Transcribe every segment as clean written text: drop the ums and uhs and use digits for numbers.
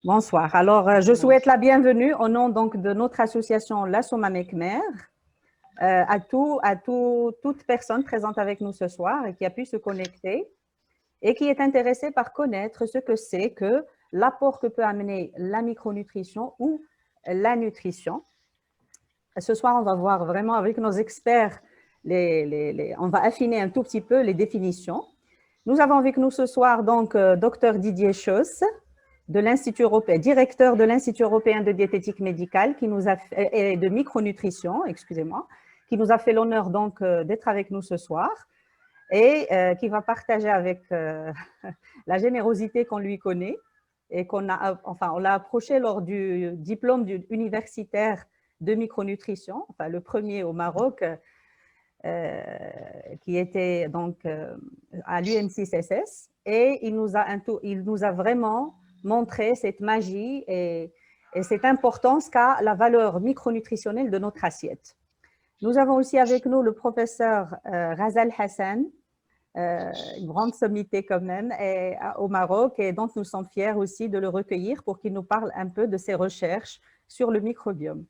Bonsoir. Alors, je souhaite la bienvenue au nom donc de notre association La Souma Mekmer toute personne présente avec nous ce soir et qui a pu se connecter et qui est intéressée par connaître ce que c'est que l'apport que peut amener la micronutrition ou la nutrition. Ce soir, on va voir vraiment avec nos experts, on va affiner un tout petit peu les définitions. Nous avons avec nous ce soir donc Dr Didier Schoss, de l'Institut européen, directeur de l'Institut européen de diététique médicale et de micronutrition, excusez-moi, qui nous a fait l'honneur donc d'être avec nous ce soir et qui va partager avec la générosité qu'on lui connaît et on l'a approché lors du diplôme universitaire de micronutrition, le premier au Maroc, qui était donc à l'UM6SS, et il nous a vraiment montré cette magie et cette importance qu'a la valeur micronutritionnelle de notre assiette. Nous avons aussi avec nous le professeur Razal Hassan, une grande sommité quand même, au Maroc, et dont nous sommes fiers aussi de le recueillir pour qu'il nous parle un peu de ses recherches sur le microbiome.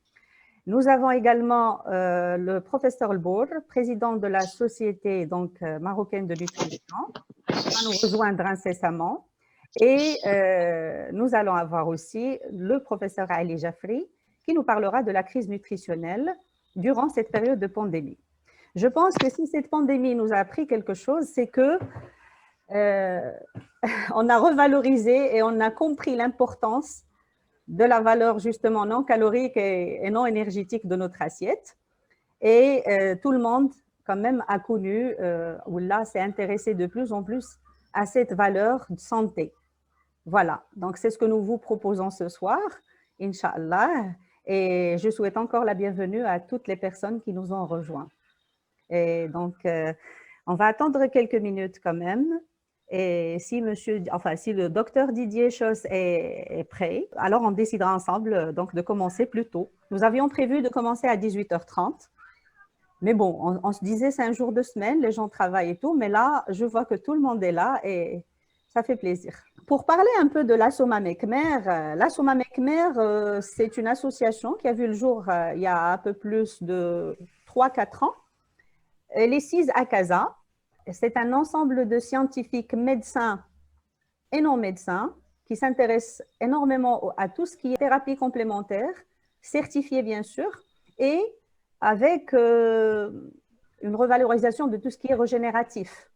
Nous avons également le professeur Elbour, président de la Société marocaine de nutrition, qui va nous rejoindre incessamment. Et nous allons avoir aussi le professeur Ali Jafri, qui nous parlera de la crise nutritionnelle durant cette période de pandémie. Je pense que si cette pandémie nous a appris quelque chose, c'est que on a revalorisé et on a compris l'importance de la valeur justement non calorique et non énergétique de notre assiette. Et tout le monde quand même a connu, ou là s'est intéressé de plus en plus à cette valeur de santé. Voilà, donc c'est ce que nous vous proposons ce soir, Inch'Allah, et je souhaite encore la bienvenue à toutes les personnes qui nous ont rejoints. Et donc, on va attendre quelques minutes quand même, et si le docteur Didier Schoss est prêt, alors on décidera ensemble donc de commencer plus tôt. Nous avions prévu de commencer à 18h30, mais bon, on se disait c'est un jour de semaine, les gens travaillent et tout, mais là, je vois que tout le monde est là et ça fait plaisir. Pour parler un peu de la Souma Mekmer, c'est une association qui a vu le jour il y a un peu plus de 3-4 ans. Elle est sise à Casa. C'est un ensemble de scientifiques médecins et non médecins qui s'intéressent énormément à tout ce qui est thérapie complémentaire, certifiée bien sûr, et avec une revalorisation de tout ce qui est régénératif.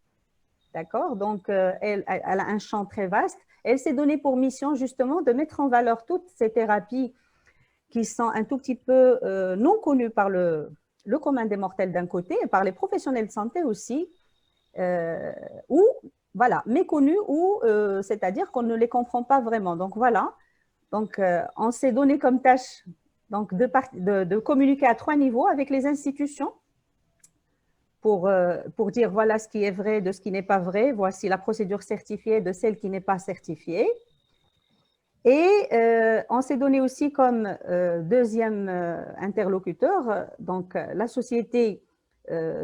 D'accord? Donc, elle a un champ très vaste. Elle s'est donnée pour mission justement de mettre en valeur toutes ces thérapies qui sont un tout petit peu non connues par le commun des mortels d'un côté et par les professionnels de santé aussi, ou voilà, méconnues ou c'est-à-dire qu'on ne les comprend pas vraiment. Donc voilà, donc on s'est donné comme tâche donc de communiquer à 3 niveaux avec les institutions pour dire voilà ce qui est vrai de ce qui n'est pas vrai, voici la procédure certifiée de celle qui n'est pas certifiée. Et on s'est donné aussi comme deuxième interlocuteur donc la société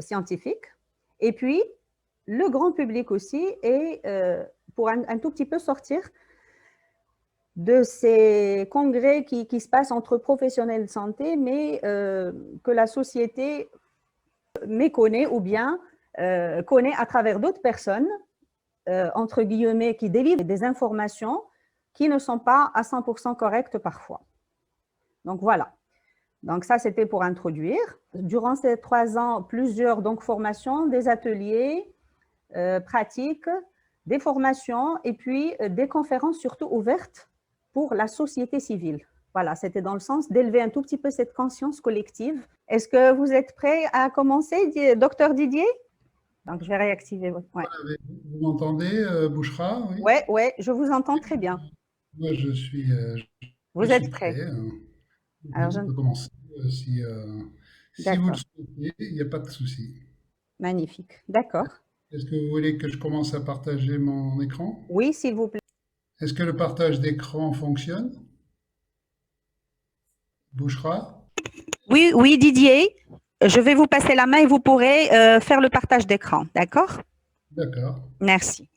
scientifique, et puis le grand public aussi, et pour un tout petit peu sortir de ces congrès qui se passent entre professionnels de santé, mais que la société méconnaît ou bien connaît à travers d'autres personnes, entre guillemets, qui délivrent des informations qui ne sont pas à 100% correctes parfois. Donc voilà. Donc ça, c'était pour introduire. Durant ces 3 ans, plusieurs formations, des ateliers pratiques, des formations et puis des conférences surtout ouvertes pour la société civile. Voilà, c'était dans le sens d'élever un tout petit peu cette conscience collective. Est-ce que vous êtes prêt à commencer, docteur Didier? Donc, je vais réactiver votre… Ouais. Vous m'entendez, Bouchra? Oui. Ouais, je vous entends très bien. Moi, je suis Vous êtes prêt? prêt. Alors, On peut commencer si vous le d'accord, souhaitez, il n'y a pas de souci. magnifique. D'accord. Est-ce que vous voulez que je commence à partager mon écran? Oui, s'il vous plaît. Est-ce que le partage d'écran fonctionne? Bouchra? Oui, Didier, je vais vous passer la main et vous pourrez faire le partage d'écran. D'accord? D'accord. Merci.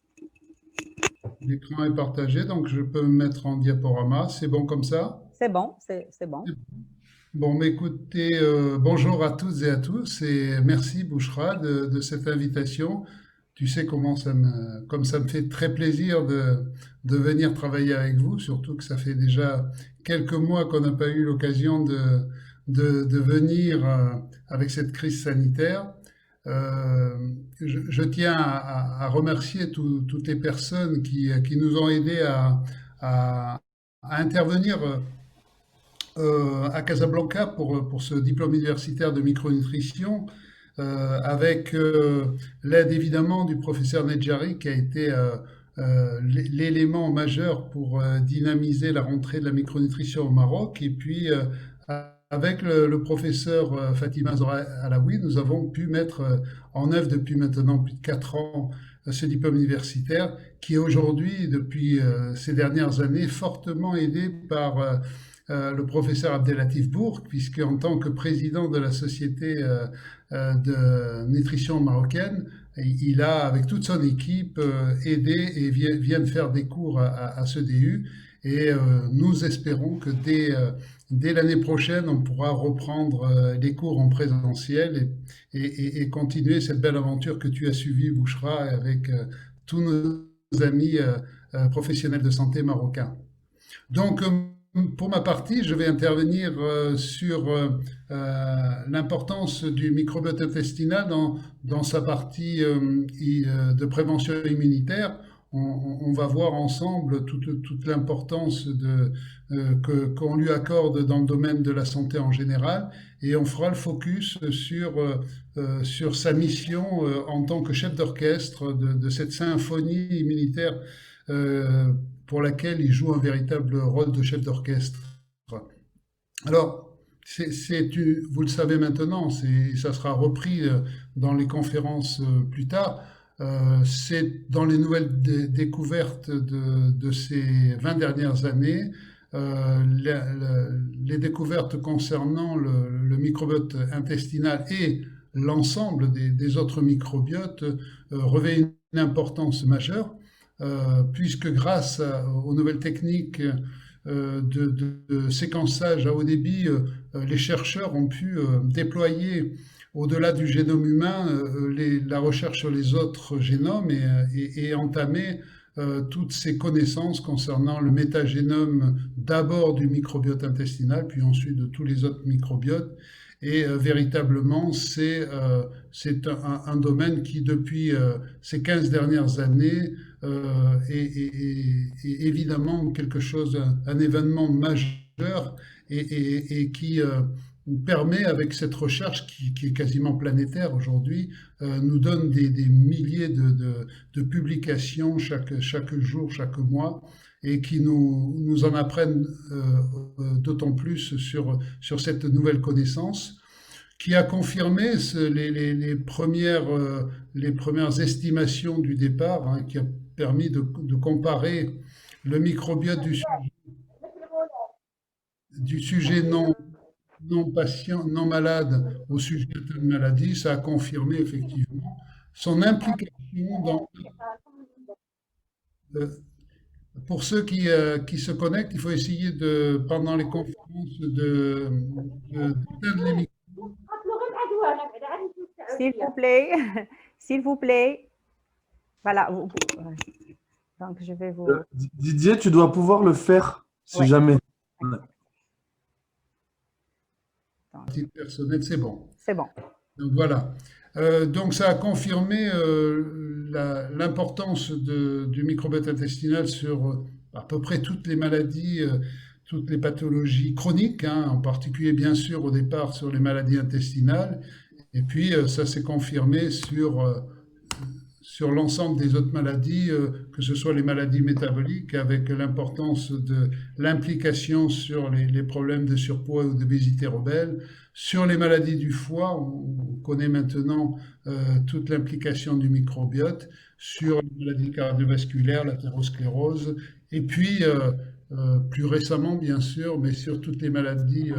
L'écran est partagé, donc je peux me mettre en diaporama. C'est bon comme ça? C'est bon, c'est bon. Bon, mais écoutez, bonjour à toutes et à tous et merci Bouchra de cette invitation. Tu sais comme ça me fait très plaisir de venir travailler avec vous, surtout que ça fait déjà quelques mois qu'on n'a pas eu l'occasion de venir avec cette crise sanitaire. Euh, je tiens à remercier toutes les personnes qui nous ont aidés à- à intervenir à Casablanca pour ce diplôme universitaire de micronutrition, avec l'aide évidemment du professeur Nedjari qui a été l'élément majeur pour dynamiser la rentrée de la micronutrition au Maroc. Et puis avec le professeur Fatima Zora Alaoui, nous avons pu mettre en œuvre depuis maintenant plus de 4 ans ce diplôme universitaire qui est aujourd'hui, depuis ces dernières années, fortement aidé par le professeur Abdelatif Bourg, puisque en tant que président de la société de nutrition marocaine, il a, avec toute son équipe, aidé et vient de faire des cours à ce DU. Et nous espérons que dès l'année prochaine, on pourra reprendre les cours en présentiel et continuer cette belle aventure que tu as suivie, Bouchra, avec tous nos amis professionnels de santé marocains. Donc, pour ma partie, je vais intervenir sur l'importance du microbiote intestinal dans sa partie de prévention immunitaire. On va voir ensemble toute l'importance qu'on lui accorde dans le domaine de la santé en général, et on fera le focus sur sa mission en tant que chef d'orchestre de cette symphonie immunitaire euh, pour laquelle il joue un véritable rôle de chef d'orchestre. Alors, vous le savez maintenant, ça sera repris dans les conférences plus tard. C'est dans les nouvelles découvertes de ces 20 dernières années, les découvertes concernant le microbiote intestinal et l'ensemble des autres microbiotes revêt une importance majeure, puisque grâce aux nouvelles techniques de séquençage à haut débit, les chercheurs ont pu déployer au-delà du génome humain la recherche sur les autres génomes et entamer toutes ces connaissances concernant le métagénome d'abord du microbiote intestinal, puis ensuite de tous les autres microbiotes. Et véritablement, c'est un domaine qui, depuis ces 15 dernières années, est évidemment quelque chose, un événement majeur et qui permet, avec cette recherche qui est quasiment planétaire aujourd'hui, nous donne des milliers de publications chaque jour, chaque mois, et qui nous en apprennent d'autant plus sur cette nouvelle connaissance qui a confirmé les premières estimations du départ, hein, qui a permis de comparer le microbiote du sujet non patient, non malade au sujet de maladie. Ça a confirmé effectivement son implication euh, pour ceux qui se connectent, il faut essayer pendant les conférences d'éteindre les micros. S'il vous plaît, s'il vous plaît. Voilà. Donc, je vais vous. Didier, tu dois pouvoir le faire si Ouais. jamais. Ouais. Titre personnel, c'est bon. C'est bon. Donc voilà. Donc ça a confirmé l'importance du microbiote intestinal sur à peu près toutes les maladies, toutes les pathologies chroniques, hein, en particulier bien sûr au départ sur les maladies intestinales. Et puis ça s'est confirmé sur l'ensemble des autres maladies, que ce soit les maladies métaboliques, avec l'importance de l'implication sur les problèmes de surpoids ou d'obésité rebelle, sur les maladies du foie, on connaît maintenant toute l'implication du microbiote, sur les maladies cardiovasculaires, l'athérosclérose, et puis plus récemment bien sûr, mais sur toutes les maladies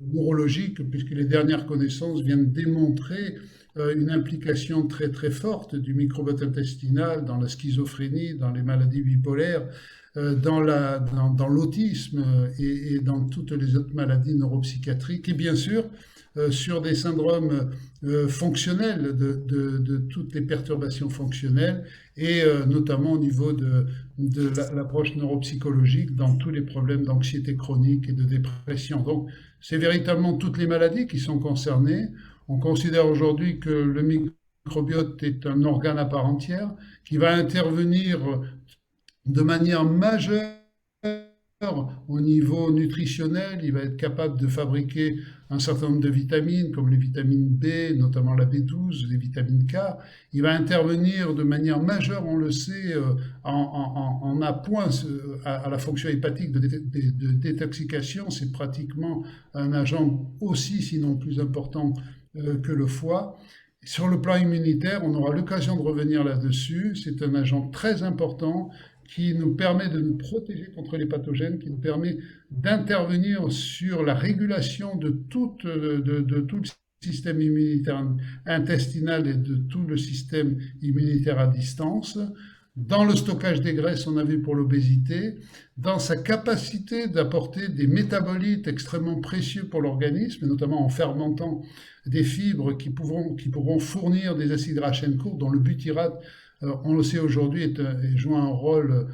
neurologiques, puisque les dernières connaissances viennent démontrer une implication très très forte du microbiote intestinal dans la schizophrénie, dans les maladies bipolaires, dans l'autisme et dans toutes les autres maladies neuropsychiatriques, et bien sûr sur des syndromes fonctionnels de toutes les perturbations fonctionnelles, et notamment au niveau de l'approche neuropsychologique dans tous les problèmes d'anxiété chronique et de dépression. Donc c'est véritablement toutes les maladies qui sont concernées. On considère aujourd'hui que le microbiote est un organe à part entière qui va intervenir de manière majeure au niveau nutritionnel. Il va être capable de fabriquer un certain nombre de vitamines, comme les vitamines B, notamment la B12, les vitamines K. Il va intervenir de manière majeure, on le sait, en appoint à la fonction hépatique de détoxication. C'est pratiquement un agent aussi, sinon plus important que le foie. Sur le plan immunitaire, on aura l'occasion de revenir là-dessus. C'est un agent très important qui nous permet de nous protéger contre les pathogènes, qui nous permet d'intervenir sur la régulation de tout le système immunitaire intestinal et de tout le système immunitaire à distance. Dans le stockage des graisses, on a vu pour l'obésité, dans sa capacité d'apporter des métabolites extrêmement précieux pour l'organisme, notamment en fermentant des fibres qui pourront fournir des acides gras à chaîne courte, dont le butyrate, on le sait aujourd'hui, joue un rôle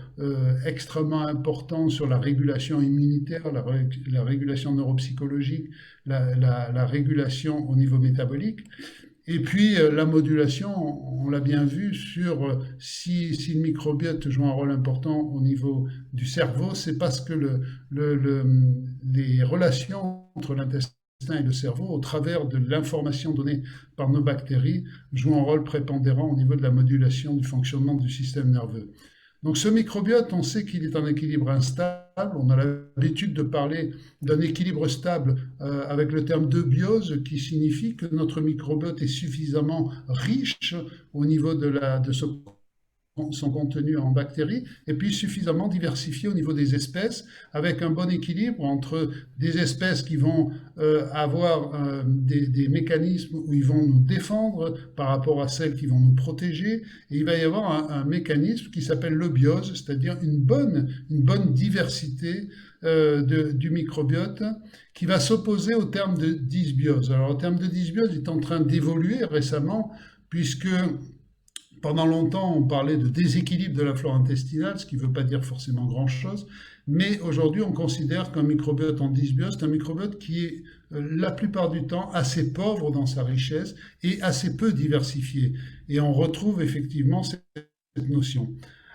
extrêmement important sur la régulation immunitaire, la régulation neuropsychologique, la régulation au niveau métabolique. Et puis la modulation, on l'a bien vu, sur si le microbiote joue un rôle important au niveau du cerveau, c'est parce que les relations entre l'intestin et le cerveau, au travers de l'information donnée par nos bactéries, jouent un rôle prépondérant au niveau de la modulation du fonctionnement du système nerveux. Donc ce microbiote, on sait qu'il est en équilibre instable. On a l'habitude de parler d'un équilibre stable avec le terme d'eubiose, qui signifie que notre microbiote est suffisamment riche au niveau de son contenu en bactéries, et puis suffisamment diversifié au niveau des espèces, avec un bon équilibre entre des espèces qui vont avoir des mécanismes où ils vont nous défendre par rapport à celles qui vont nous protéger, et il va y avoir un mécanisme qui s'appelle l'eubiose, c'est-à-dire une bonne diversité du microbiote, qui va s'opposer au terme de dysbiose. Alors le terme de dysbiose est en train d'évoluer récemment, puisque pendant longtemps, on parlait de déséquilibre de la flore intestinale, ce qui ne veut pas dire forcément grand-chose, mais aujourd'hui, on considère qu'un microbiote en dysbiose, c'est un microbiote qui est la plupart du temps assez pauvre dans sa richesse et assez peu diversifié. Et on retrouve effectivement cette notion.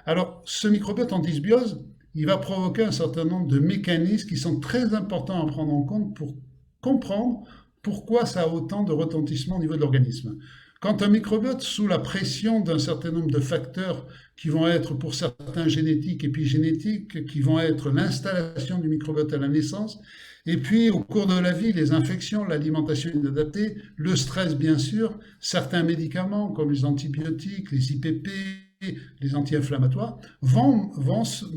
Alors, ce microbiote en dysbiose, il va provoquer un certain nombre de mécanismes qui sont très importants à prendre en compte pour comprendre pourquoi ça a autant de retentissement au niveau de l'organisme. Quand un microbiote, sous la pression d'un certain nombre de facteurs qui vont être pour certains génétiques, épigénétiques, qui vont être l'installation du microbiote à la naissance, et puis au cours de la vie, les infections, l'alimentation inadaptée, le stress bien sûr, certains médicaments comme les antibiotiques, les IPP, les anti-inflammatoires, vont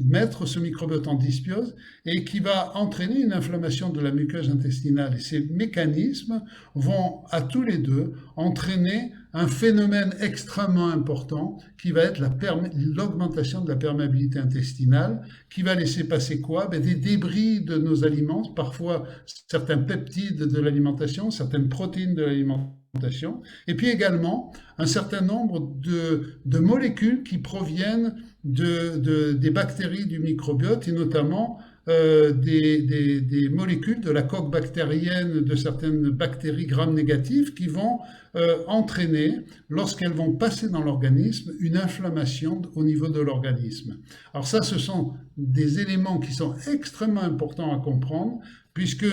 mettre ce microbiote en dysbiose, et qui va entraîner une inflammation de la muqueuse intestinale. Et ces mécanismes vont à tous les deux entraîner un phénomène extrêmement important qui va être l'augmentation de la perméabilité intestinale, qui va laisser passer quoi? Des débris de nos aliments, parfois certains peptides de l'alimentation, certaines protéines de l'alimentation, et puis également un certain nombre de molécules qui proviennent des bactéries du microbiote, et notamment des molécules de la coque bactérienne de certaines bactéries gram-négatives qui vont entraîner, lorsqu'elles vont passer dans l'organisme, une inflammation au niveau de l'organisme. Alors ça, ce sont des éléments qui sont extrêmement importants à comprendre, puisque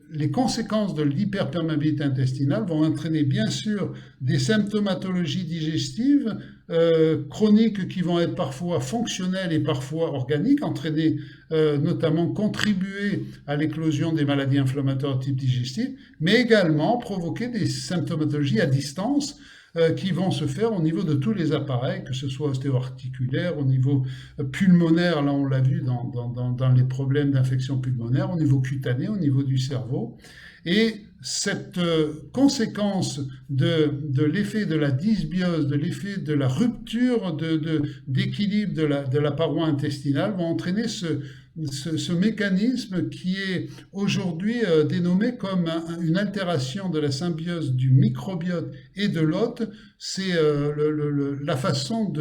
les conséquences de l'hyperperméabilité intestinale vont entraîner bien sûr des symptomatologies digestives chroniques qui vont être parfois fonctionnelles et parfois organiques, entraîner notamment contribuer à l'éclosion des maladies inflammatoires de type digestif, mais également provoquer des symptomatologies à distance, qui vont se faire au niveau de tous les appareils, que ce soit ostéo-articulaire, au niveau pulmonaire, là on l'a vu dans les problèmes d'infection pulmonaire, au niveau cutané, au niveau du cerveau. Et cette conséquence de l'effet de la dysbiose, de l'effet de la rupture d'équilibre de la paroi intestinale va entraîner ce mécanisme qui est aujourd'hui dénommé comme une altération de la symbiose du microbiote et de l'hôte. C'est la façon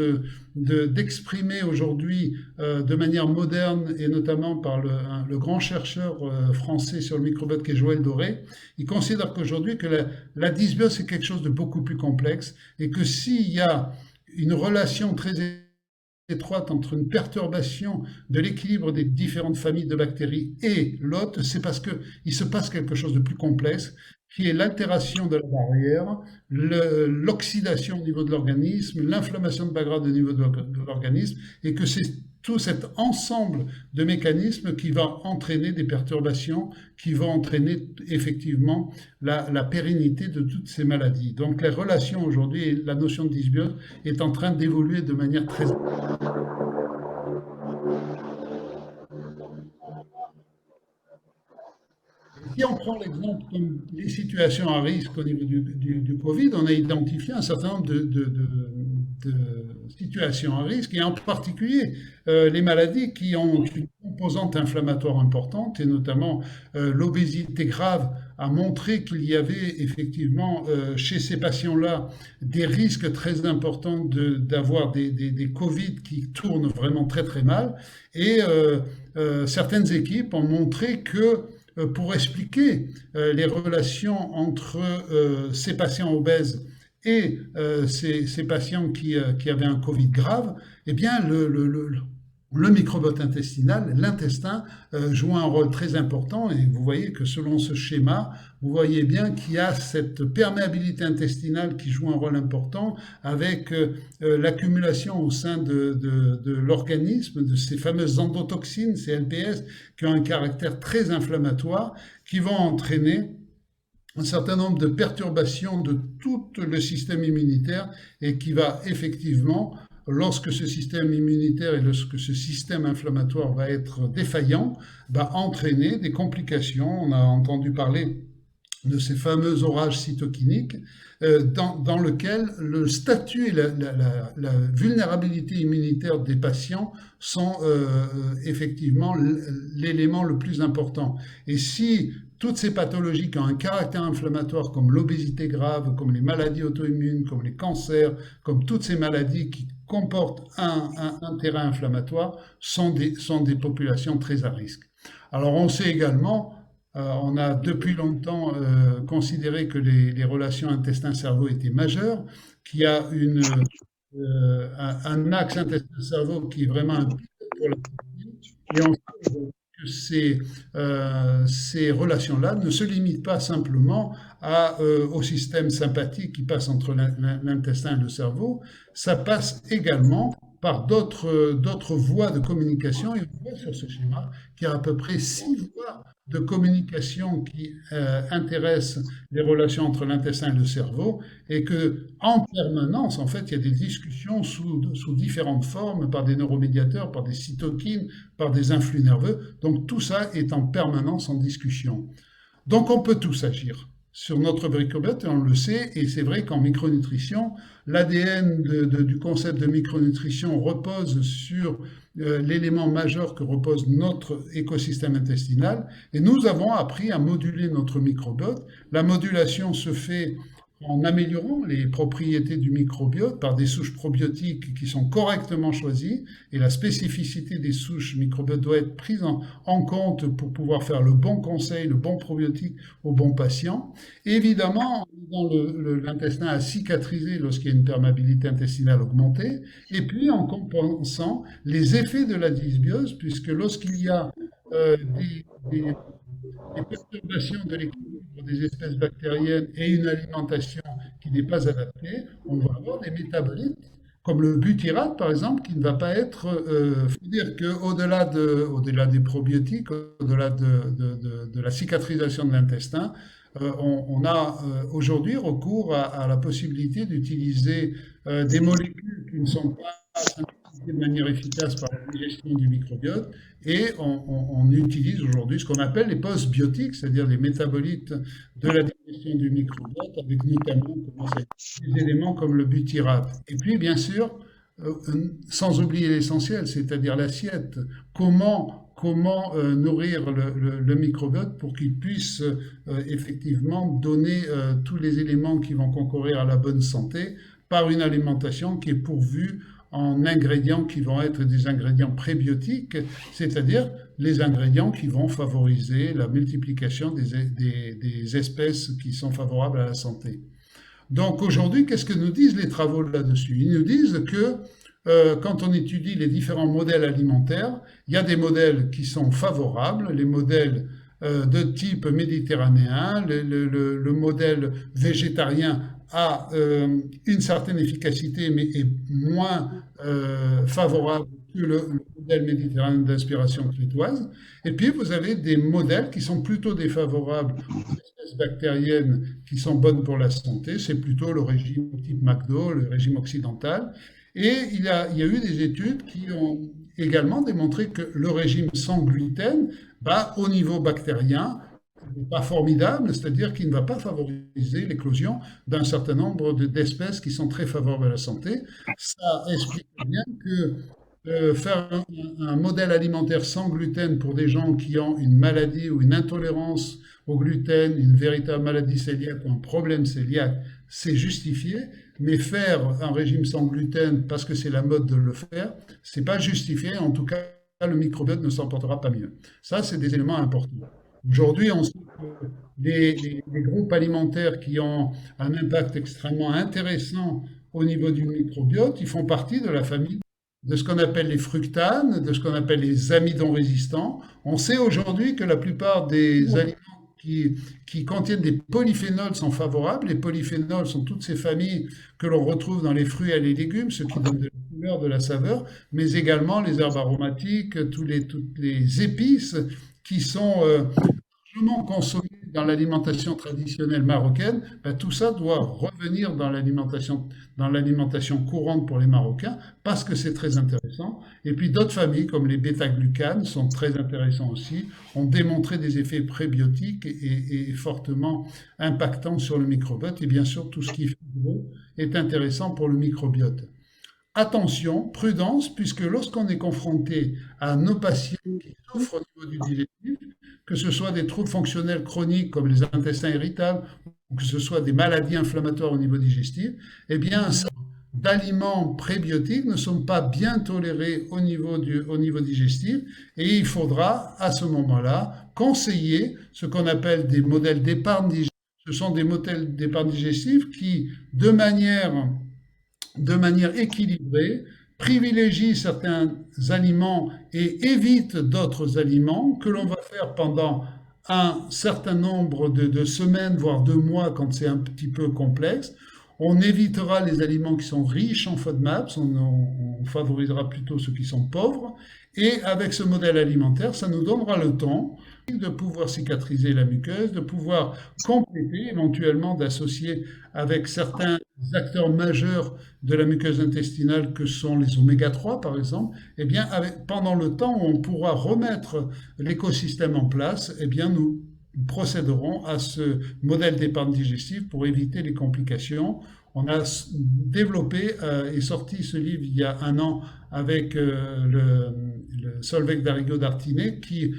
d'exprimer aujourd'hui de manière moderne, et notamment par le grand chercheur français sur le microbiote qui est Joël Doré. Il considère qu'aujourd'hui que la dysbiose c'est quelque chose de beaucoup plus complexe et que s'il y a une relation très étroite entre une perturbation de l'équilibre des différentes familles de bactéries et l'hôte, c'est parce qu'il se passe quelque chose de plus complexe, qui est l'altération de la barrière, l'oxydation au niveau de l'organisme, l'inflammation de bas grade au niveau de l'organisme, et que c'est tout cet ensemble de mécanismes qui va entraîner des perturbations, qui vont entraîner effectivement la pérennité de toutes ces maladies. Donc les relations aujourd'hui, la notion de dysbiose est en train d'évoluer de manière très... Si on prend l'exemple comme les situations à risque au niveau du Covid, on a identifié un certain nombre de situations à risque, et en particulier les maladies qui ont une composante inflammatoire importante, et notamment l'obésité grave a montré qu'il y avait effectivement chez ces patients-là des risques très importants d'avoir des Covid qui tournent vraiment très très mal, et certaines équipes ont montré que pour expliquer les relations entre ces patients obèses et ces patients qui avaient un Covid grave, eh bien le microbiote intestinal, l'intestin, joue un rôle très important, et vous voyez que selon ce schéma, vous voyez bien qu'il y a cette perméabilité intestinale qui joue un rôle important avec l'accumulation au sein de l'organisme de ces fameuses endotoxines, ces LPS, qui ont un caractère très inflammatoire, qui vont entraîner un certain nombre de perturbations de tout le système immunitaire, et qui va effectivement, lorsque ce système immunitaire et lorsque ce système inflammatoire va être défaillant, va entraîner des complications. On a entendu parler de ces fameux orages cytokiniques dans lequel le statut et la vulnérabilité immunitaire des patients sont effectivement l'élément le plus important. Et si toutes ces pathologies qui ont un caractère inflammatoire, comme l'obésité grave, comme les maladies auto-immunes, comme les cancers, comme toutes ces maladies qui comportent un terrain inflammatoire, sont des populations très à risque. Alors on sait également, on a depuis longtemps considéré que les relations intestin-cerveau étaient majeures, qu'il y a un axe intestin-cerveau qui est vraiment un pilier pour la santé, et on sait que ces relations-là ne se limitent pas simplement au système sympathique qui passe entre l'intestin et le cerveau, ça passe également par d'autres voies de communication, et on voit sur ce schéma qu'il y a à peu près 6 voies de communication qui intéressent les relations entre l'intestin et le cerveau, et que en permanence, en fait, il y a des discussions sous différentes formes, par des neuromédiateurs, par des cytokines, par des influx nerveux. Donc tout ça est en permanence en discussion. Donc on peut tous agir sur notre microbiote, et on le sait, et c'est vrai qu'en micronutrition, l'ADN du concept de micronutrition repose sur l'élément majeur que repose notre écosystème intestinal, et nous avons appris à moduler notre microbiote. La modulation se fait en améliorant les propriétés du microbiote par des souches probiotiques qui sont correctement choisies, et la spécificité des souches microbiotes doit être prise en compte pour pouvoir faire le bon conseil, le bon probiotique au bon patient. Évidemment, l'intestin a cicatrisé lorsqu'il y a une perméabilité intestinale augmentée, et puis en compensant les effets de la dysbiose, puisque lorsqu'il y a des perturbations de l'équilibre des espèces bactériennes et une alimentation qui n'est pas adaptée, on va avoir des métabolites comme le butyrate par exemple, qui ne va pas être... faut dire qu'au-delà des probiotiques, au-delà de la cicatrisation de l'intestin, on a aujourd'hui recours à la possibilité d'utiliser des molécules qui ne sont pas synthétisées de manière efficace par la digestion du microbiote et on utilise aujourd'hui ce qu'on appelle les postbiotiques, c'est-à-dire les métabolites de la digestion du microbiote avec notamment des éléments comme le butyrate. Et puis bien sûr, sans oublier l'essentiel, c'est-à-dire l'assiette. Comment nourrir le microbiote pour qu'il puisse effectivement donner tous les éléments qui vont concourir à la bonne santé par une alimentation qui est pourvue en ingrédients qui vont être des ingrédients prébiotiques, c'est-à-dire les ingrédients qui vont favoriser la multiplication des espèces qui sont favorables à la santé. Donc aujourd'hui, qu'est-ce que nous disent les travaux là-dessus? Ils nous disent que quand on étudie les différents modèles alimentaires, il y a des modèles qui sont favorables, les modèles de type méditerranéen, le modèle végétarien a une certaine efficacité mais est moins favorable que le modèle méditerranéen d'inspiration crétoise. Et puis vous avez des modèles qui sont plutôt défavorables aux espèces bactériennes qui sont bonnes pour la santé, c'est plutôt le régime type McDo, le régime occidental. Et il y a eu des études qui ont également démontré que le régime sans gluten, au niveau bactérien, n'est pas formidable, c'est-à-dire qu'il ne va pas favoriser l'éclosion d'un certain nombre d'espèces qui sont très favorables à la santé. Ça explique bien que faire un modèle alimentaire sans gluten pour des gens qui ont une maladie ou une intolérance au gluten, une véritable maladie cœliaque ou un problème cœliaque, c'est justifié, mais faire un régime sans gluten parce que c'est la mode de le faire, c'est pas justifié, en tout cas le microbiote ne s'en portera pas mieux. Ça, c'est des éléments importants. Aujourd'hui, on sait que les groupes alimentaires qui ont un impact extrêmement intéressant au niveau du microbiote, ils font partie de la famille de ce qu'on appelle les fructanes, de ce qu'on appelle les amidons résistants. On sait aujourd'hui que la plupart des aliments qui contiennent des polyphénols sont favorables. Les polyphénols sont toutes ces familles que l'on retrouve dans les fruits et les légumes, ce qui donne de la couleur, de la saveur, mais également les herbes aromatiques, toutes les épices qui sont largement consommées dans l'alimentation traditionnelle marocaine. Tout ça doit revenir dans l'alimentation courante pour les Marocains parce que c'est très intéressant. Et puis d'autres familles comme les bêta-glucanes sont très intéressants aussi, ont démontré des effets prébiotiques et fortement impactants sur le microbiote. Et bien sûr, tout ce qui est fibreux est intéressant pour le microbiote. Attention, prudence, puisque lorsqu'on est confronté à nos patients qui souffrent au niveau du digestif, que ce soit des troubles fonctionnels chroniques comme les intestins irritables, ou que ce soit des maladies inflammatoires au niveau digestif, eh bien, un certain nombre d'aliments prébiotiques ne sont pas bien tolérés au niveau digestif, et il faudra à ce moment-là conseiller ce qu'on appelle des modèles d'épargne digestive. Ce sont des modèles d'épargne digestive qui, de manière équilibrée, privilégie certains aliments et évite d'autres aliments que l'on va faire pendant un certain nombre de semaines, voire de mois quand c'est un petit peu complexe. On évitera les aliments qui sont riches en FODMAPs, on favorisera plutôt ceux qui sont pauvres. Et avec ce modèle alimentaire, ça nous donnera le temps de pouvoir cicatriser la muqueuse, de pouvoir compléter, éventuellement d'associer avec certains acteurs majeurs de la muqueuse intestinale que sont les oméga 3 par exemple, eh bien pendant le temps où on pourra remettre l'écosystème en place, eh bien nous procéderons à ce modèle d'épargne digestive pour éviter les complications. On a développé et sorti ce livre il y a un an avec le Solveig Darigo-Dartinet qui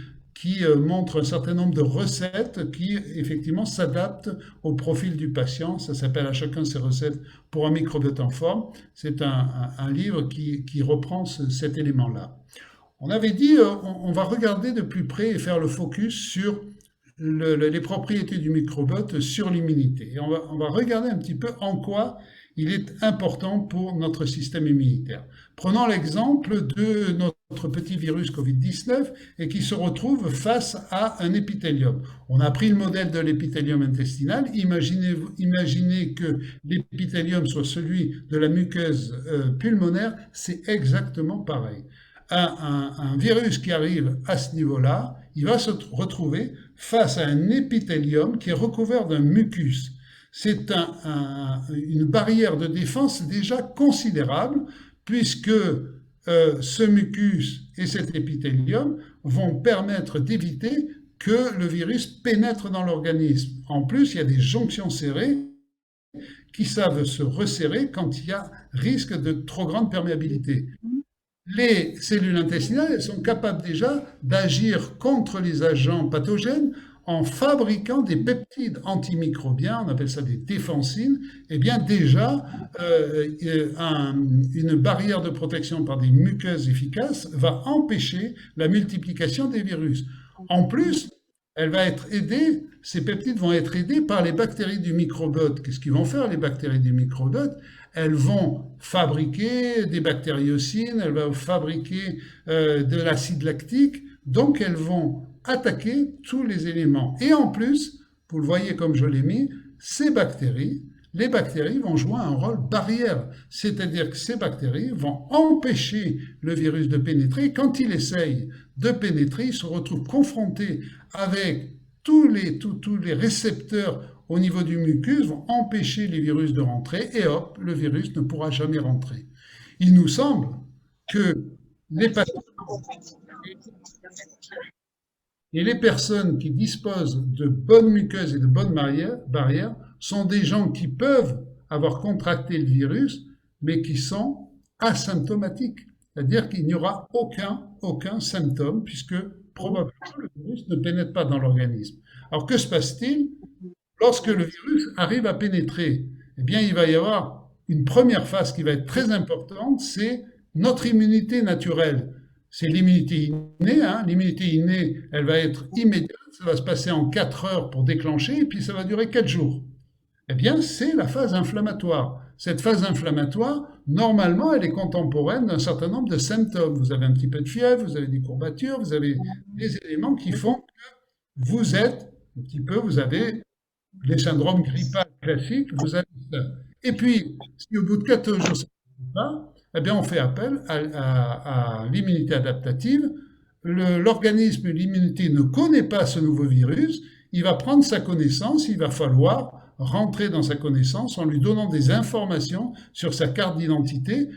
montre un certain nombre de recettes qui effectivement s'adaptent au profil du patient. Ça s'appelle À chacun ses recettes pour un microbiote en forme. C'est un livre qui reprend cet élément-là. On avait dit on va regarder de plus près et faire le focus sur les propriétés du microbiote sur l'immunité. Et on va regarder un petit peu en quoi il est important pour notre système immunitaire. Prenons l'exemple de notre petit virus Covid-19 et qui se retrouve face à un épithélium. On a pris le modèle de l'épithélium intestinal. Imaginez que l'épithélium soit celui de la muqueuse pulmonaire, c'est exactement pareil. Un virus qui arrive à ce niveau-là, il va se retrouver face à un épithélium qui est recouvert d'un mucus. C'est une barrière de défense déjà considérable puisque ce mucus et cet épithélium vont permettre d'éviter que le virus pénètre dans l'organisme. En plus, il y a des jonctions serrées qui savent se resserrer quand il y a risque de trop grande perméabilité. Les cellules intestinales, elles sont capables déjà d'agir contre les agents pathogènes en fabriquant des peptides antimicrobiens, on appelle ça des défensines. Eh bien déjà, une barrière de protection par des muqueuses efficaces va empêcher la multiplication des virus. En plus, elle va être aidée, ces peptides vont être aidés par les bactéries du microbiote. Qu'est-ce qu'ils vont faire, les bactéries du microbiote? Elles vont fabriquer des bactériocines, elles vont fabriquer de l'acide lactique, donc elles vont attaquer tous les éléments. Et en plus, vous le voyez comme je l'ai mis, les bactéries vont jouer un rôle barrière, c'est-à-dire que ces bactéries vont empêcher le virus de pénétrer. Quand il essaye de pénétrer, il se retrouve confronté avec tous les récepteurs au niveau du mucus, vont empêcher les virus de rentrer, et hop, le virus ne pourra jamais rentrer. Il nous semble que les patients et les personnes qui disposent de bonnes muqueuses et de bonnes barrières sont des gens qui peuvent avoir contracté le virus, mais qui sont asymptomatiques. C'est-à-dire qu'il n'y aura aucun symptôme, puisque probablement le virus ne pénètre pas dans l'organisme. Alors que se passe-t-il lorsque le virus arrive à pénétrer? Eh bien, il va y avoir une première phase qui va être très importante, c'est notre immunité naturelle. C'est l'immunité innée. L'immunité innée, elle va être immédiate, ça va se passer en 4 heures pour déclencher, et puis ça va durer 4 jours. Eh bien, c'est la phase inflammatoire. Cette phase inflammatoire, normalement, elle est contemporaine d'un certain nombre de symptômes. Vous avez un petit peu de fièvre, vous avez des courbatures, vous avez des éléments qui font que vous êtes, vous avez les syndromes grippaux classiques, vous avez ça. Et puis, si au bout de 14 jours, ça ne va pas, eh bien, on fait appel à l'immunité adaptative. L'organisme, l'immunité ne connaît pas ce nouveau virus, il va prendre sa connaissance, il va falloir rentrer dans sa connaissance en lui donnant des informations sur sa carte d'identité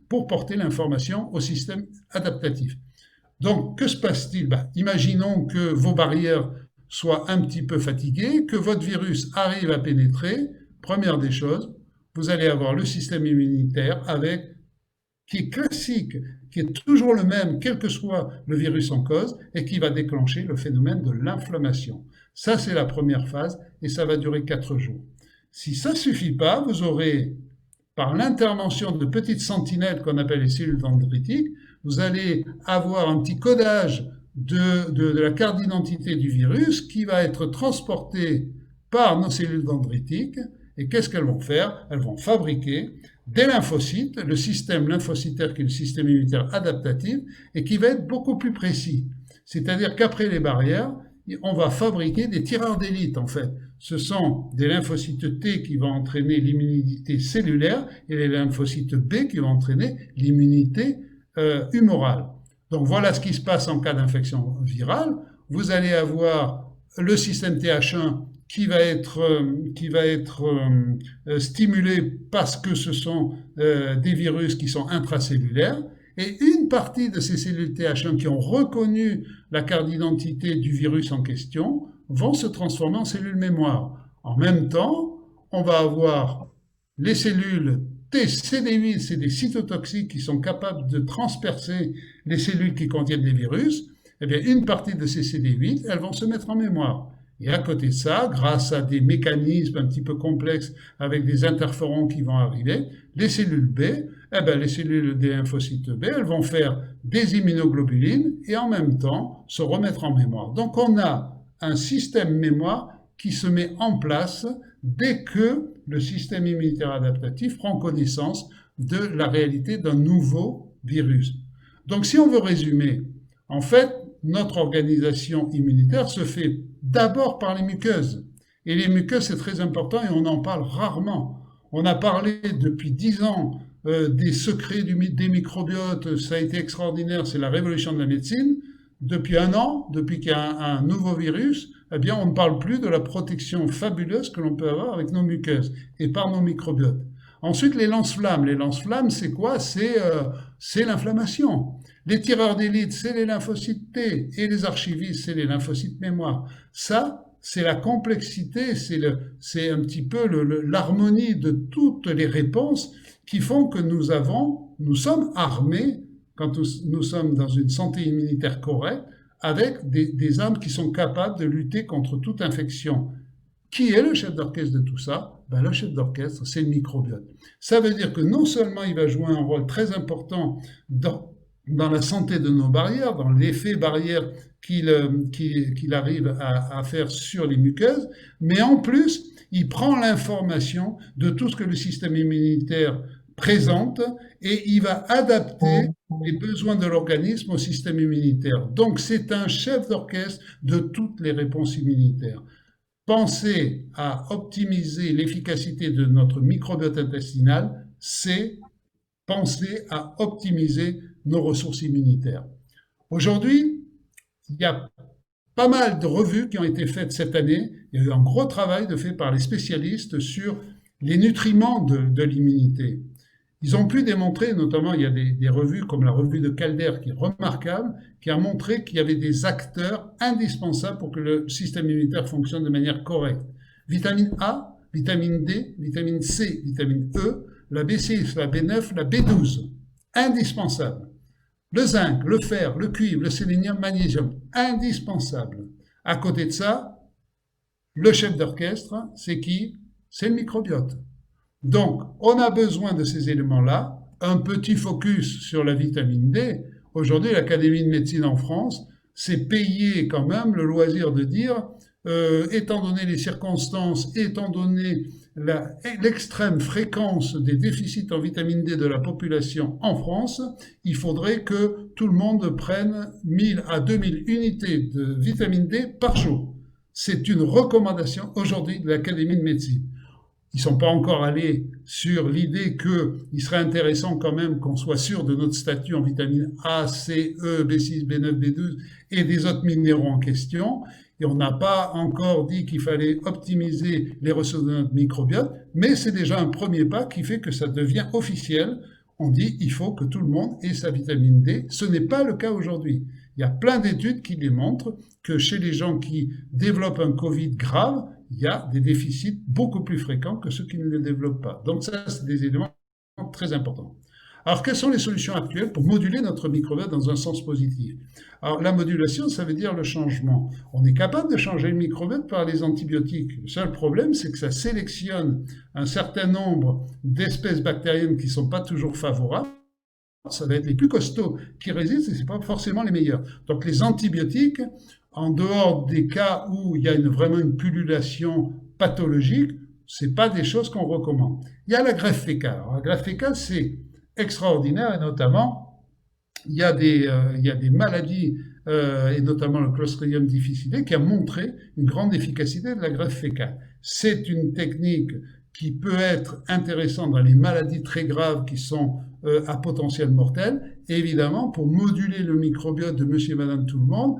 pour porter l'information au système adaptatif. Donc, que se passe-t-il? Imaginons que vos barrières soient un petit peu fatiguées, que votre virus arrive à pénétrer. Première des choses, vous allez avoir le système immunitaire qui est classique, qui est toujours le même, quel que soit le virus en cause, et qui va déclencher le phénomène de l'inflammation. Ça, c'est la première phase, et ça va durer 4 jours. Si ça ne suffit pas, vous aurez, par l'intervention de petites sentinelles qu'on appelle les cellules dendritiques, vous allez avoir un petit codage de la carte d'identité du virus qui va être transporté par nos cellules dendritiques. Et qu'est-ce qu'elles vont faire? Elles vont fabriquer des lymphocytes, le système lymphocytaire qui est le système immunitaire adaptatif, et qui va être beaucoup plus précis. C'est-à-dire qu'après les barrières, on va fabriquer des tireurs d'élite, en fait. Ce sont des lymphocytes T qui vont entraîner l'immunité cellulaire et les lymphocytes B qui vont entraîner l'immunité humorale. Donc voilà ce qui se passe en cas d'infection virale. Vous allez avoir le système TH1 qui va être stimulé parce que ce sont des virus qui sont intracellulaires. Et une partie de ces cellules TH1 qui ont reconnu la carte d'identité du virus en question vont se transformer en cellules mémoire. En même temps, on va avoir les cellules CD8, c'est des cytotoxiques qui sont capables de transpercer les cellules qui contiennent des virus. Eh bien, une partie de ces CD8, elles vont se mettre en mémoire. Et à côté de ça, grâce à des mécanismes un petit peu complexes avec des interférons qui vont arriver, les cellules B, les cellules des lymphocytes B, elles vont faire des immunoglobulines et en même temps se remettre en mémoire. Donc on a un système mémoire qui se met en place dès que le système immunitaire adaptatif prend connaissance de la réalité d'un nouveau virus. Donc si on veut résumer, en fait, notre organisation immunitaire se fait d'abord par les muqueuses. Et les muqueuses, c'est très important et on en parle rarement. On a parlé depuis 10 ans des secrets des microbiotes, ça a été extraordinaire, c'est la révolution de la médecine. depuis un an, depuis qu'il y a un nouveau virus, eh bien, on ne parle plus de la protection fabuleuse que l'on peut avoir avec nos muqueuses et par nos microbiotes. Ensuite, les lance-flammes. Les lance-flammes, c'est quoi? C'est l'inflammation. Les tireurs d'élite, c'est les lymphocytes T, et les archivistes, c'est les lymphocytes mémoire. Ça, c'est la complexité, c'est un petit peu l'harmonie de toutes les réponses qui font que nous sommes armés, quand nous sommes dans une santé immunitaire correcte, avec des armes qui sont capables de lutter contre toute infection. Qui est le chef d'orchestre de tout ça? Ben, le chef d'orchestre, c'est le microbiote. Ça veut dire que non seulement il va jouer un rôle très important dans la santé de nos barrières, dans l'effet barrière qu'il arrive à faire sur les muqueuses, mais en plus, il prend l'information de tout ce que le système immunitaire présente et il va adapter les besoins de l'organisme au système immunitaire. Donc, c'est un chef d'orchestre de toutes les réponses immunitaires. Penser à optimiser l'efficacité de notre microbiote intestinal, c'est penser à optimiser nos ressources immunitaires. Aujourd'hui, il y a pas mal de revues qui ont été faites cette année. Il y a eu un gros travail fait par les spécialistes sur les nutriments de l'immunité. Ils ont pu démontrer, notamment il y a des revues comme la revue de Calder qui est remarquable, qui a montré qu'il y avait des acteurs indispensables pour que le système immunitaire fonctionne de manière correcte. Vitamine A, vitamine D, vitamine C, vitamine E, la B6, la B9, la B12, indispensables. Le zinc, le fer, le cuivre, le sélénium, magnésium, indispensables. À côté de ça, le chef d'orchestre, c'est qui? C'est le microbiote. Donc, on a besoin de ces éléments-là, un petit focus sur la vitamine D. Aujourd'hui, l'Académie de médecine en France s'est payé quand même le loisir de dire, étant donné les circonstances, étant donné l'extrême fréquence des déficits en vitamine D de la population en France, il faudrait que tout le monde prenne 1000 à 2000 unités de vitamine D par jour. C'est une recommandation aujourd'hui de l'Académie de médecine. Ils ne sont pas encore allés sur l'idée qu'il serait intéressant quand même qu'on soit sûr de notre statut en vitamine A, C, E, B6, B9, B12 et des autres minéraux en question. Et on n'a pas encore dit qu'il fallait optimiser les ressources de notre microbiote, mais c'est déjà un premier pas qui fait que ça devient officiel. On dit qu'il faut que tout le monde ait sa vitamine D. Ce n'est pas le cas aujourd'hui. Il y a plein d'études qui démontrent que chez les gens qui développent un Covid grave, il y a des déficits beaucoup plus fréquents que ceux qui ne le développent pas. Donc ça, c'est des éléments très importants. Alors, quelles sont les solutions actuelles pour moduler notre microbiote dans un sens positif? Alors, la modulation, ça veut dire le changement. On est capable de changer le microbiote par les antibiotiques. Le seul problème, c'est que ça sélectionne un certain nombre d'espèces bactériennes qui ne sont pas toujours favorables. Ça va être les plus costauds qui résistent et ce n'est pas forcément les meilleurs. Donc, les antibiotiques, en dehors des cas où il y a vraiment une pullulation pathologique, ce n'est pas des choses qu'on recommande. Il y a la greffe fécale. Alors, la greffe fécale, c'est extraordinaire et notamment, il y a des maladies, et notamment le Clostridium difficile, qui a montré une grande efficacité de la greffe fécale. C'est une technique qui peut être intéressante dans les maladies très graves qui sont à potentiel mortel. Et évidemment, pour moduler le microbiote de monsieur et madame tout le monde,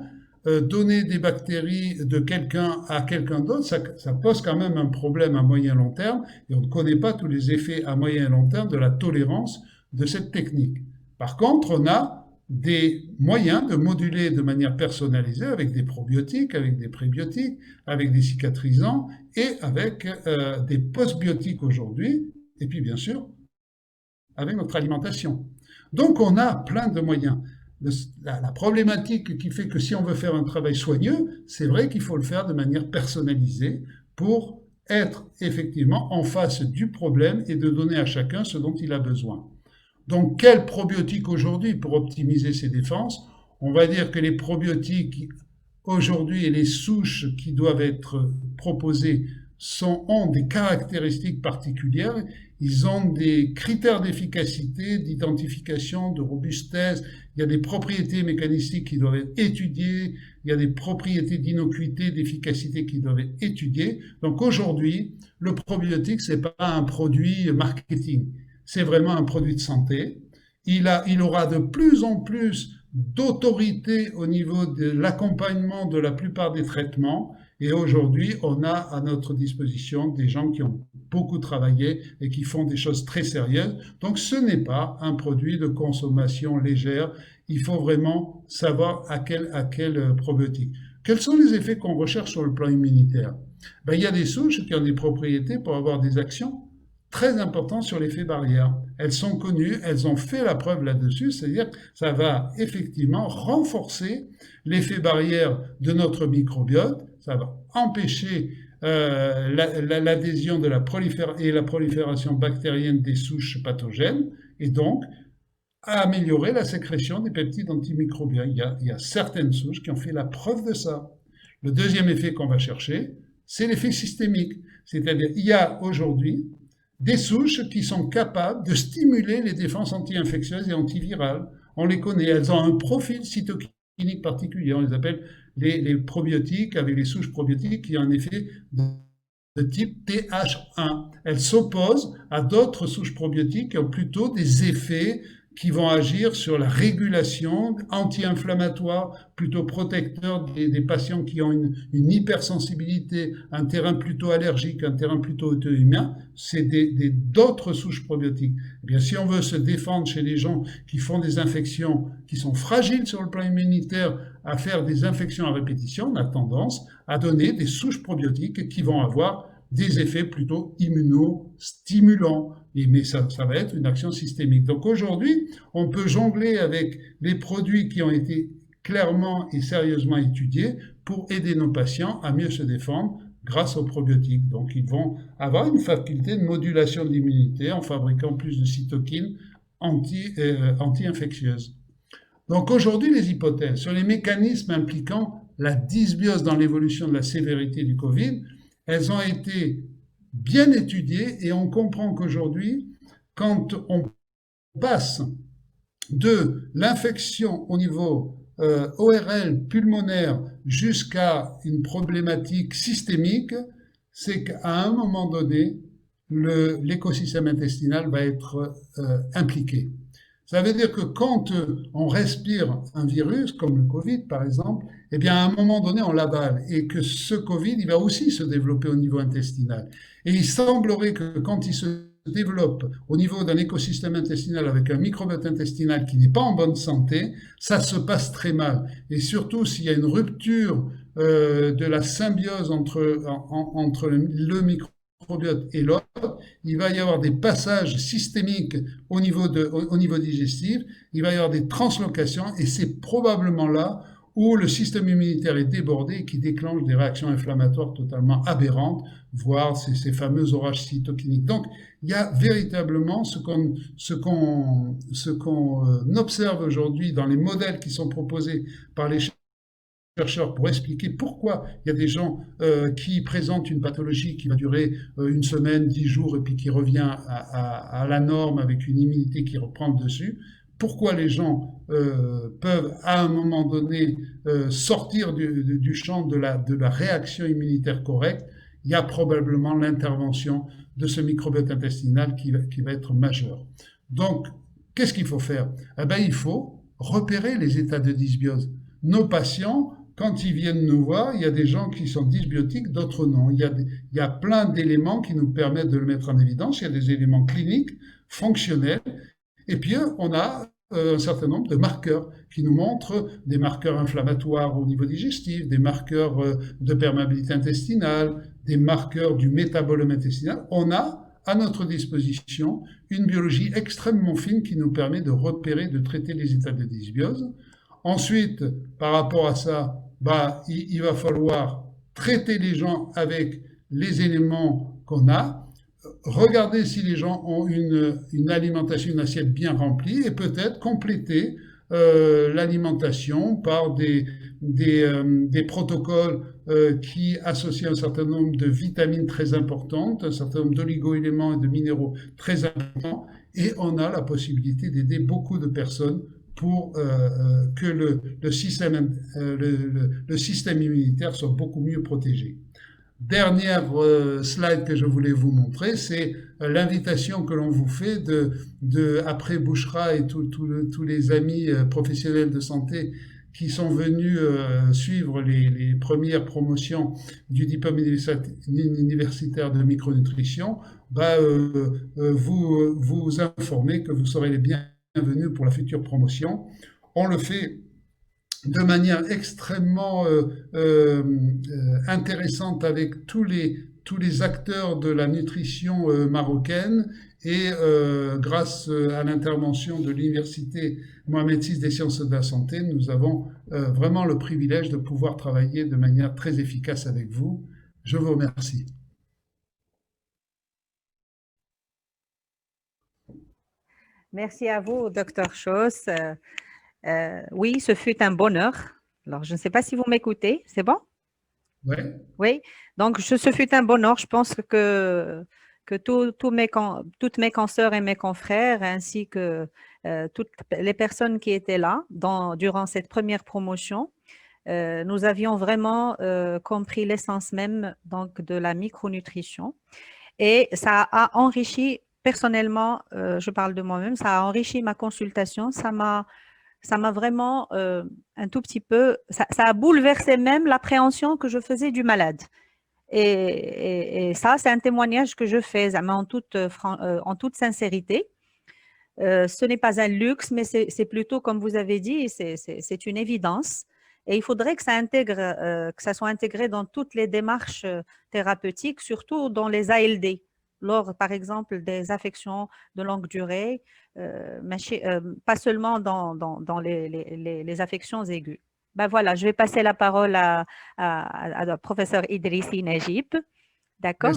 donner des bactéries de quelqu'un à quelqu'un d'autre, ça pose quand même un problème à moyen et long terme, et on ne connaît pas tous les effets à moyen et long terme de la tolérance de cette technique. Par contre, on a des moyens de moduler de manière personnalisée avec des probiotiques, avec des prébiotiques, avec des cicatrisants et avec des postbiotiques aujourd'hui, et puis bien sûr, avec notre alimentation. Donc on a plein de moyens. La problématique qui fait que si on veut faire un travail soigneux, c'est vrai qu'il faut le faire de manière personnalisée pour être effectivement en face du problème et de donner à chacun ce dont il a besoin. Donc, quel probiotique aujourd'hui pour optimiser ses défenses? On va dire que les probiotiques aujourd'hui et les souches qui doivent être proposées ont des caractéristiques particulières. Ils ont des critères d'efficacité, d'identification, de robustesse. Il y a des propriétés mécanistiques qui doivent être étudiées. Il y a des propriétés d'innocuité, d'efficacité qui doivent être étudiées. Donc aujourd'hui, le probiotique, c'est pas un produit marketing. C'est vraiment un produit de santé. Il aura de plus en plus d'autorité au niveau de l'accompagnement de la plupart des traitements. Et aujourd'hui, on a à notre disposition des gens qui ont beaucoup travaillé et qui font des choses très sérieuses. Donc ce n'est pas un produit de consommation légère. Il faut vraiment savoir à quel probiotique. Quels sont les effets qu'on recherche sur le plan immunitaire? Ben, il y a des souches qui ont des propriétés pour avoir des actions très importantes sur l'effet barrière. Elles sont connues, elles ont fait la preuve là-dessus, c'est-à-dire que ça va effectivement renforcer l'effet barrière de notre microbiote, ça va empêcher l'adhésion de la prolifération bactérienne des souches pathogènes, et donc à améliorer la sécrétion des peptides antimicrobiens. Il y a certaines souches qui ont fait la preuve de ça. Le deuxième effet qu'on va chercher, c'est l'effet systémique. C'est-à-dire, il y a aujourd'hui des souches qui sont capables de stimuler les défenses anti-infectieuses et antivirales. On les connaît, elles ont un profil cytokinique particulier. On les appelle les probiotiques, avec les souches probiotiques qui ont un effet de type TH1. Elles s'opposent à d'autres souches probiotiques qui ont plutôt des effets qui vont agir sur la régulation anti-inflammatoire, plutôt protecteur des patients qui ont une hypersensibilité, un terrain plutôt allergique, un terrain plutôt auto-immun. C'est d'autres souches probiotiques. Eh bien, si on veut se défendre chez les gens qui font des infections, qui sont fragiles sur le plan immunitaire, à faire des infections à répétition, on a tendance à donner des souches probiotiques qui vont avoir des effets plutôt immunostimulants. Mais ça va être une action systémique. Donc aujourd'hui, on peut jongler avec les produits qui ont été clairement et sérieusement étudiés pour aider nos patients à mieux se défendre grâce aux probiotiques. Donc ils vont avoir une faculté de modulation de l'immunité en fabriquant plus de cytokines anti-infectieuses. Donc aujourd'hui, les hypothèses sur les mécanismes impliquant la dysbiose dans l'évolution de la sévérité du Covid, elles ont été bien étudiées et on comprend qu'aujourd'hui, quand on passe de l'infection au niveau ORL pulmonaire jusqu'à une problématique systémique, c'est qu'à un moment donné, l'écosystème intestinal va être impliqué. Ça veut dire que quand on respire un virus, comme le Covid par exemple, eh bien à un moment donné on l'avale et que ce Covid il va aussi se développer au niveau intestinal. Et il semblerait que quand il se développe au niveau d'un écosystème intestinal avec un microbiote intestinal qui n'est pas en bonne santé, ça se passe très mal. Et surtout s'il y a une rupture de la symbiose entre le microbiote et l'autre, il va y avoir des passages systémiques au niveau digestif, il va y avoir des translocations et c'est probablement là où le système immunitaire est débordé et qui déclenche des réactions inflammatoires totalement aberrantes, voire ces fameux orages cytokiniques. Donc, il y a véritablement ce qu'on observe aujourd'hui dans les modèles qui sont proposés par les chercheurs pour expliquer pourquoi il y a des gens qui présentent une pathologie qui va durer une semaine, 10 jours et puis qui revient à la norme avec une immunité qui reprend le dessus. Pourquoi les gens peuvent à un moment donné sortir du champ de la réaction immunitaire correcte? Il y a probablement l'intervention de ce microbiote intestinal qui va être majeur. Donc, qu'est-ce qu'il faut faire? Eh bien, il faut repérer les états de dysbiose. Nos patients, quand ils viennent nous voir, il y a des gens qui sont dysbiotiques, d'autres non. Il y a plein d'éléments qui nous permettent de le mettre en évidence. Il y a des éléments cliniques, fonctionnels. Et puis, on a un certain nombre de marqueurs qui nous montrent des marqueurs inflammatoires au niveau digestif, des marqueurs de perméabilité intestinale, des marqueurs du métabolome intestinal. On a à notre disposition une biologie extrêmement fine qui nous permet de repérer, de traiter les états de dysbiose. Ensuite, par rapport à ça, il va falloir traiter les gens avec les éléments qu'on a, regarder si les gens ont une alimentation, une assiette bien remplie et peut-être compléter l'alimentation par des protocoles qui associent un certain nombre de vitamines très importantes, un certain nombre d'oligo-éléments et de minéraux très importants, et on a la possibilité d'aider beaucoup de personnes pour que le système immunitaire soit beaucoup mieux protégé. dernière slide que je voulais vous montrer, c'est l'invitation que l'on vous fait après Bouchra et tous les amis professionnels de santé qui sont venus suivre les premières promotions du diplôme universitaire de micronutrition, vous informer que vous serez les bienvenus pour la future promotion. On le fait de manière extrêmement intéressante avec tous les acteurs de la nutrition marocaine et grâce à l'intervention de l'Université Mohamed VI des sciences de la santé, nous avons vraiment le privilège de pouvoir travailler de manière très efficace avec vous. Je vous remercie. Merci à vous, Dr. Schoss. Oui, ce fut un bonheur. Alors, je ne sais pas si vous m'écoutez, c'est bon? Ouais. Oui, donc ce fut un bonheur. Je pense que toutes mes consoeurs et mes confrères, ainsi que toutes les personnes qui étaient là durant cette première promotion, nous avions vraiment compris l'essence même donc, de la micronutrition. Et ça a enrichi, personnellement, je parle de moi-même, ça a enrichi ma consultation, ça m'a vraiment un tout petit peu, ça a bouleversé même l'appréhension que je faisais du malade. Et ça, c'est un témoignage que je fais en toute sincérité. Ce n'est pas un luxe, mais c'est plutôt, comme vous avez dit, c'est une évidence. Et il faudrait que ça soit intégré dans toutes les démarches thérapeutiques, surtout dans les ALD, lors, par exemple, des affections de longue durée, pas seulement dans les affections aiguës. Ben voilà, je vais passer la parole à professeur Idrissi Najib. D'accord?